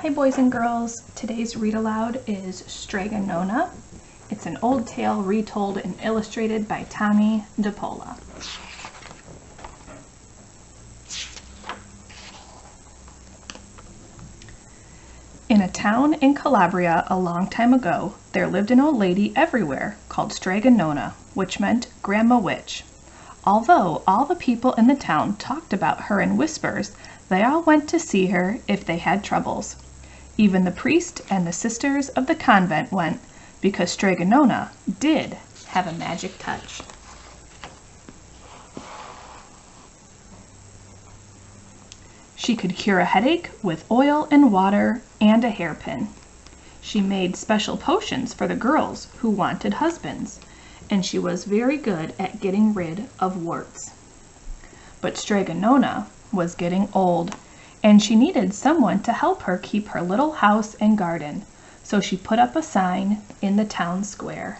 Hi boys and girls, today's read aloud is Strega Nona. It's an old tale retold and illustrated by Tommy DePola. In a town in Calabria a long time ago, there lived an old lady everywhere called Strega Nona, which meant Grandma Witch. Although all the people in the town talked about her in whispers, they all went to see her if they had troubles. Even the priest and the sisters of the convent went, because Strega Nona did have a magic touch. She could cure a headache with oil and water and a hairpin. She made special potions for the girls who wanted husbands, and she was very good at getting rid of warts. But Strega Nona was getting old, and she needed someone to help her keep her little house and garden, so she put up a sign in the town square.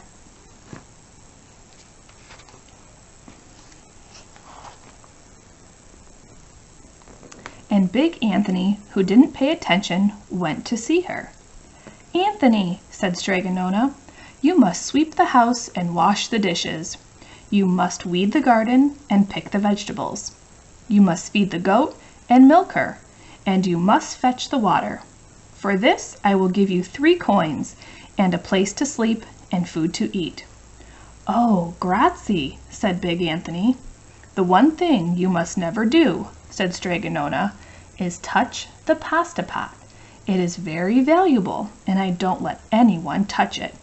And Big Anthony, who didn't pay attention, went to see her. "Anthony," said Strega Nona, "you must sweep the house and wash the dishes. You must weed the garden and pick the vegetables. You must feed the goat and milk her, and you must fetch the water. For this I will give you 3 coins, and a place to sleep and food to eat." "Oh, grazie," said Big Anthony. "The one thing you must never do," said Strega Nona, "is touch the pasta pot. It is very valuable, and I don't let anyone touch it."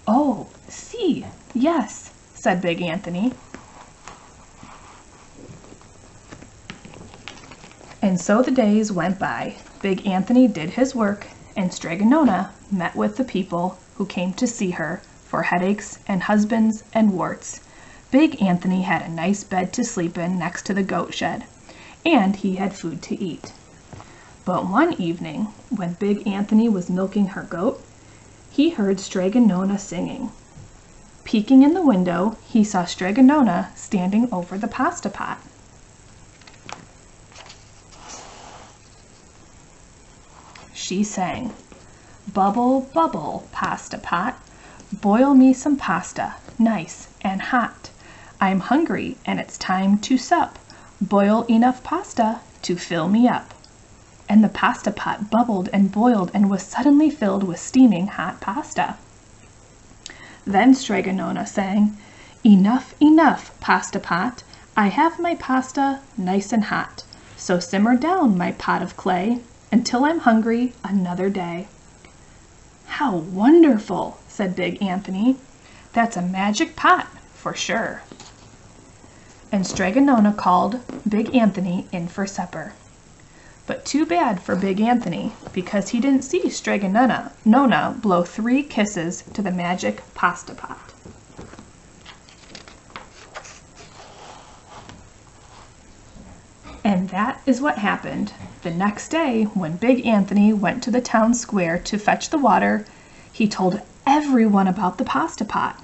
"Oh, si, yes," said Big Anthony. And so the days went by. Big Anthony did his work, and Strega Nona met with the people who came to see her for headaches and husbands and warts. Big Anthony had a nice bed to sleep in next to the goat shed, and he had food to eat. But one evening, when Big Anthony was milking her goat, he heard Strega Nona singing. Peeking in the window, he saw Strega Nona standing over the pasta pot. She sang, "Bubble, bubble, pasta pot, boil me some pasta, nice and hot. I'm hungry and it's time to sup. Boil enough pasta to fill me up." And the pasta pot bubbled and boiled and was suddenly filled with steaming hot pasta. Then Strega Nona sang, "Enough, enough, pasta pot. I have my pasta nice and hot. So simmer down, my pot of clay, until I'm hungry another day." "How wonderful," said Big Anthony. "That's a magic pot for sure." And Strega Nona called Big Anthony in for supper. But too bad for Big Anthony, because he didn't see Strega Nona blow 3 kisses to the magic pasta pot. And that is what happened. The next day, when Big Anthony went to the town square to fetch the water, he told everyone about the pasta pot.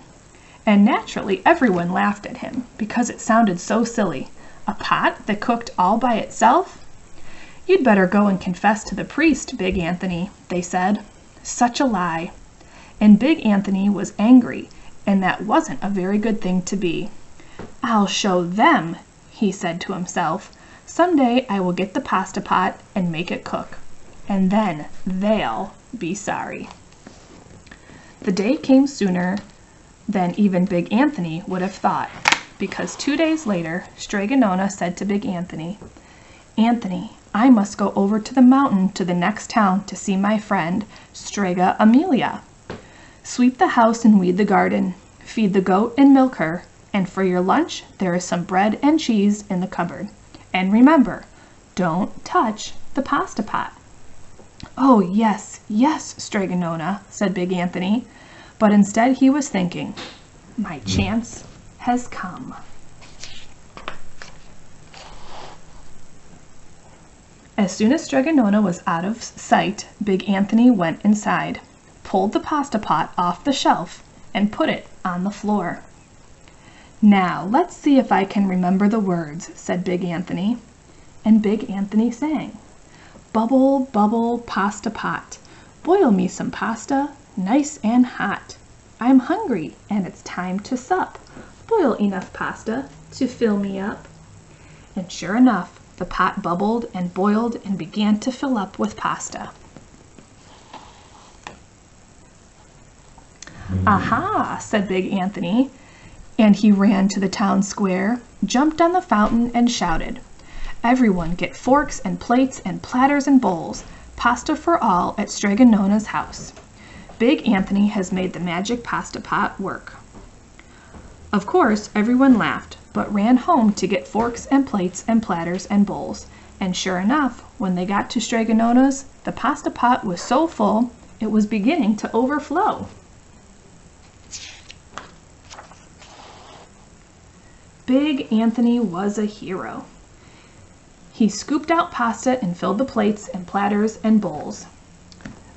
And naturally, everyone laughed at him because it sounded so silly. A pot that cooked all by itself? "You'd better go and confess to the priest, Big Anthony," they said. Such a lie. And Big Anthony was angry, and that wasn't a very good thing to be. "I'll show them," he said to himself. "Someday I will get the pasta pot and make it cook, and then they'll be sorry." The day came sooner than even Big Anthony would have thought, because 2 days later, Strega Nona said to Big Anthony, "Anthony, I must go over to the mountain to the next town to see my friend, Strega Amelia. Sweep the house and weed the garden, feed the goat and milk her, and for your lunch there is some bread and cheese in the cupboard. And remember, don't touch the pasta pot." "Oh, yes, yes, Strega Nona," said Big Anthony, but instead he was thinking, "My chance has come." As soon as Strega Nona was out of sight, Big Anthony went inside, pulled the pasta pot off the shelf, and put it on the floor. "Now, let's see if I can remember the words," said Big Anthony. And Big Anthony sang, Bubble, bubble, pasta pot. Boil me some pasta, nice and hot. I'm hungry and it's time to sup. Boil enough pasta to fill me up. And sure enough, the pot bubbled and boiled and began to fill up with pasta. Aha, said Big Anthony, and he ran to the town square, jumped on the fountain and shouted, "Everyone get forks and plates and platters and bowls, pasta for all at Strega Nona's house. Big Anthony has made the magic pasta pot work." Of course, everyone laughed, but ran home to get forks and plates and platters and bowls, and sure enough, when they got to Strega Nona's, the pasta pot was so full it was beginning to overflow. Big Anthony was a hero. He scooped out pasta and filled the plates and platters and bowls.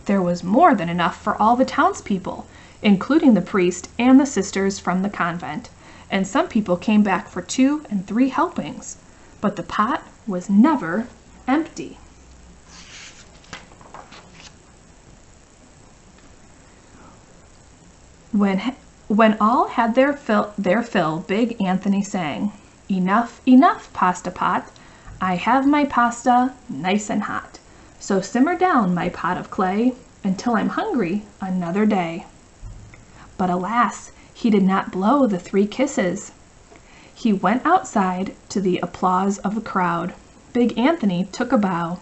There was more than enough for all the townspeople, including the priest and the sisters from the convent, and some people came back for 2 and 3 helpings, but the pot was never empty. When all had their fill, Big Anthony sang, "Enough, enough, pasta pot. I have my pasta nice and hot. So simmer down, my pot of clay, until I'm hungry another day." But alas, he did not blow the 3 kisses. He went outside to the applause of the crowd. Big Anthony took a bow.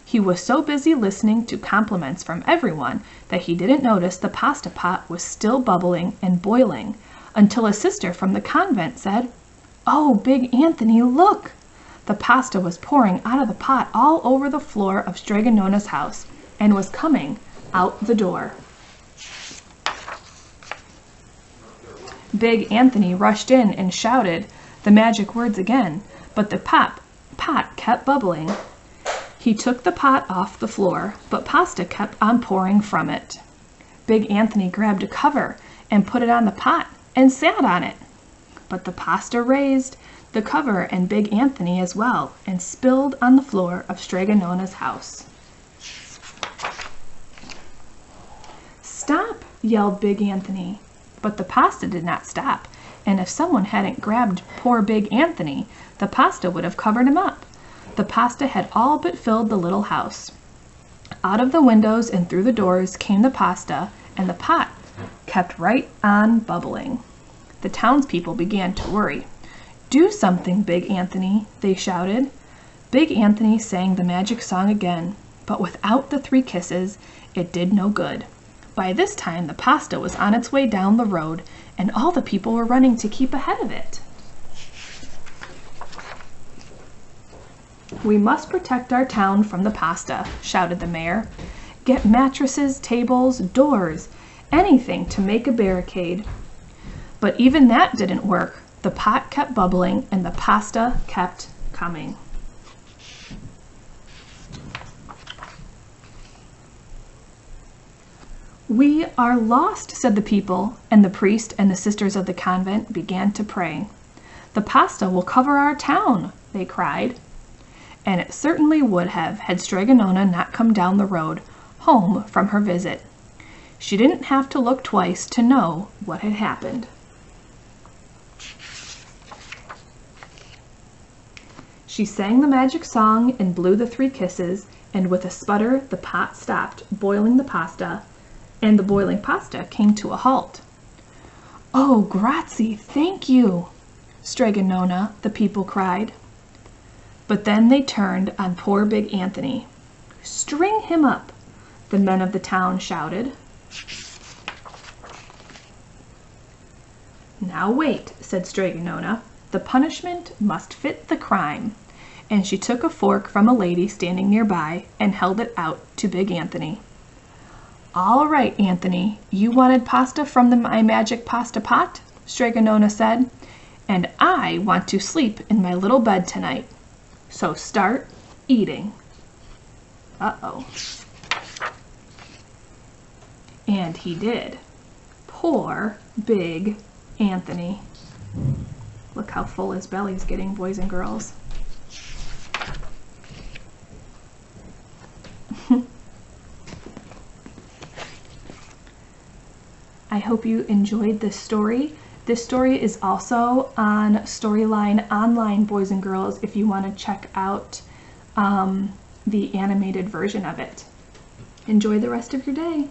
He was so busy listening to compliments from everyone that he didn't notice the pasta pot was still bubbling and boiling, until a sister from the convent said, "Oh, Big Anthony, look!" The pasta was pouring out of the pot all over the floor of Strega Nona's house and was coming out the door. Big Anthony rushed in and shouted the magic words again, but the pot kept bubbling. He took the pot off the floor, but pasta kept on pouring from it. Big Anthony grabbed a cover and put it on the pot and sat on it. But the pasta raised, the cover and Big Anthony as well, and spilled on the floor of Strega Nona's house. "Stop!" yelled Big Anthony. But the pasta did not stop, and if someone hadn't grabbed poor Big Anthony, the pasta would have covered him up. The pasta had all but filled the little house. Out of the windows and through the doors came the pasta, and the pot kept right on bubbling. The townspeople began to worry. "Do something, Big Anthony," they shouted. Big Anthony sang the magic song again, but without the 3 kisses, it did no good. By this time, the pasta was on its way down the road, and all the people were running to keep ahead of it. "We must protect our town from the pasta," shouted the mayor. "Get mattresses, tables, doors, anything to make a barricade." But even that didn't work. The pot kept bubbling and the pasta kept coming. "We are lost," said the people, and the priest and the sisters of the convent began to pray. "The pasta will cover our town," they cried. And it certainly would have had Strega Nona not come down the road, home from her visit. She didn't have to look twice to know what had happened. She sang the magic song and blew the 3 kisses, and with a sputter the pot stopped boiling the pasta, and the boiling pasta came to a halt. "Oh, grazie, thank you, Strega Nona," the people cried. But then they turned on poor Big Anthony. "String him up," the men of the town shouted. "Now wait," said Strega Nona. "The punishment must fit the crime." And she took a fork from a lady standing nearby and held it out to Big Anthony. "All right, Anthony, you wanted pasta from my magic pasta pot," Strega Nona said, "and I want to sleep in my little bed tonight. So start eating." Uh-oh. And he did. Poor Big Anthony. Look how full his belly's getting, boys and girls. I hope you enjoyed this story. This story is also on Storyline Online, boys and girls, if you want to check out the animated version of it. Enjoy the rest of your day.